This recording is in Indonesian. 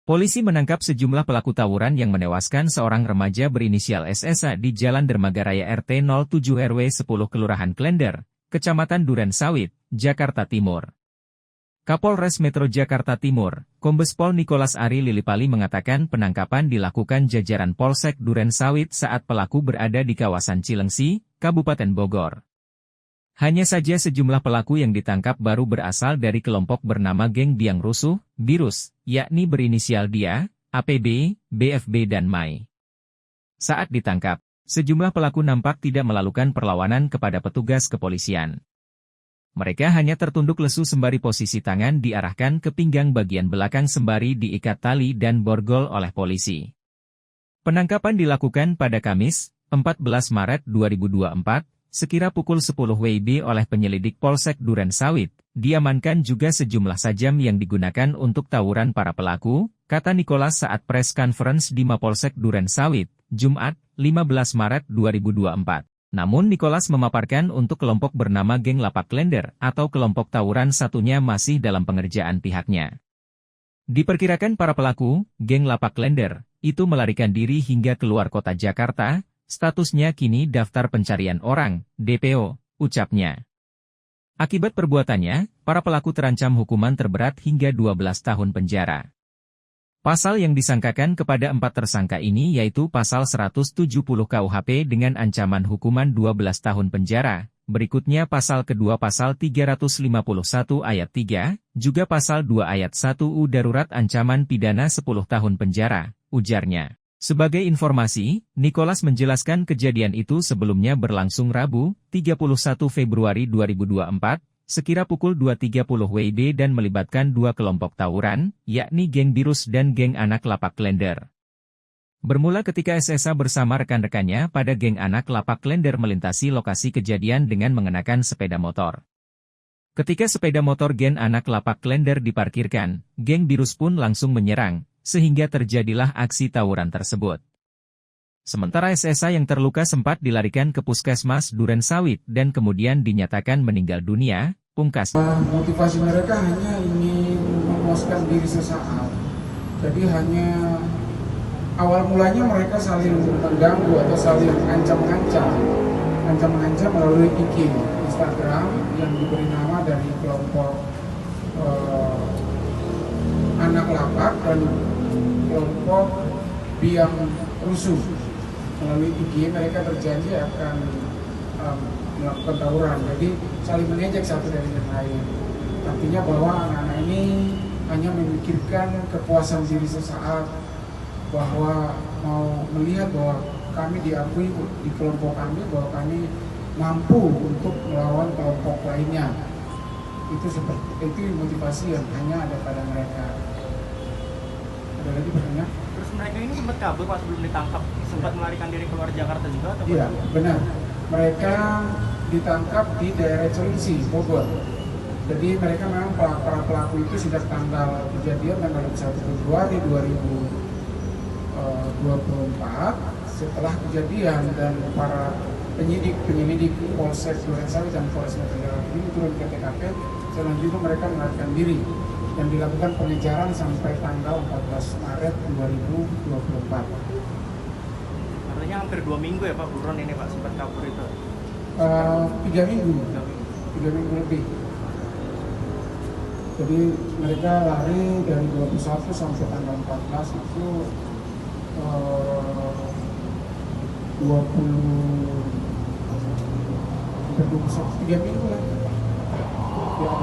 Polisi menangkap sejumlah pelaku tawuran yang menewaskan seorang remaja berinisial SSA di Jalan Dermagaraya RT 07 RW 10 Kelurahan Klender, Kecamatan Duren Sawit, Jakarta Timur. Kapolres Metro Jakarta Timur, Kombes Pol Nikolas Ari Lilipali mengatakan penangkapan dilakukan jajaran Polsek Duren Sawit saat pelaku berada di kawasan Cilengsi, Kabupaten Bogor. Hanya saja sejumlah pelaku yang ditangkap baru berasal dari kelompok bernama Geng Biang Rusuh, Birus, yakni berinisial Dia, APB, BFB dan Mai. Saat ditangkap, sejumlah pelaku nampak tidak melakukan perlawanan kepada petugas kepolisian. Mereka hanya tertunduk lesu sembari posisi tangan diarahkan ke pinggang bagian belakang sembari diikat tali dan borgol oleh polisi. Penangkapan dilakukan pada Kamis, 14 Maret 2024, sekira pukul 10 WIB oleh penyelidik Polsek Duren Sawit. Diamankan juga sejumlah sajam yang digunakan untuk tawuran para pelaku, kata Nikolas saat press conference di Mapolsek Duren Sawit, Jumat, 15 Maret 2024. Namun Nikolas memaparkan untuk kelompok bernama Geng Lapak Klender atau kelompok tawuran satunya masih dalam pengerjaan pihaknya. Diperkirakan para pelaku, Geng Lapak Klender, itu melarikan diri hingga keluar kota Jakarta, statusnya kini daftar pencarian orang, DPO, ucapnya. Akibat perbuatannya, para pelaku terancam hukuman terberat hingga 12 tahun penjara. Pasal yang disangkakan kepada 4 tersangka ini yaitu Pasal 170 KUHP dengan ancaman hukuman 12 tahun penjara, berikutnya Pasal kedua Pasal 351 Ayat 3, juga Pasal 2 Ayat 1 U Darurat ancaman pidana 10 tahun penjara, ujarnya. Sebagai informasi, Nikolas menjelaskan kejadian itu sebelumnya berlangsung Rabu, 31 Februari 2024, sekira pukul 2.30 WIB dan melibatkan dua kelompok tawuran, yakni Geng Birus dan Geng Anak Lapak Klender. Bermula ketika SSA bersama rekan-rekannya pada Geng Anak Lapak Klender melintasi lokasi kejadian dengan mengenakan sepeda motor. Ketika sepeda motor Geng Anak Lapak Klender diparkirkan, Geng Birus pun langsung menyerang, sehingga terjadilah aksi tawuran tersebut. Sementara SSA yang terluka sempat dilarikan ke Puskesmas Duren Sawit dan kemudian dinyatakan meninggal dunia, pungkas. Motivasi mereka hanya ingin memuaskan diri sesaat. Jadi hanya awal mulanya mereka saling mengganggu atau saling ancam-ancam melalui IG Instagram yang diberi nama dari kelompok Anak Lapak dan kelompok Biang Rusuh. Melalui IG mereka berjanji akan melakukan tawuran, jadi saling mengejek satu dari yang lain. Artinya bahwa anak-anak ini hanya memikirkan kepuasan diri sesaat, bahwa mau melihat bahwa kami diakui di kelompok kami, bahwa kami mampu untuk melawan kelompok lainnya. Itu motivasi yang hanya ada pada mereka. Ada lagi pertanyaan? Terus mereka ini sempat kabur pas sebelum ditangkap, sempat melarikan diri keluar Jakarta juga atau iya, benar. Mereka ditangkap di daerah Cilengsi, Bogor. Jadi mereka memang para pelaku itu sejak tanggal kejadian tanggal 1 Februari 2024 setelah kejadian, dan para penyidik Polsek Duren Sawit dan Polres Metro Jakarta ini turun ke TKP. Selanjutnya mereka melarikan diri dan dilakukan pengejaran sampai tanggal 14 Maret 2024. Artinya hampir 2 minggu ya Pak buron ini Pak sempat kabur itu? 3 minggu lebih. Jadi mereka lari dari 21 sampai tanggal 14 itu 3 minggu lah.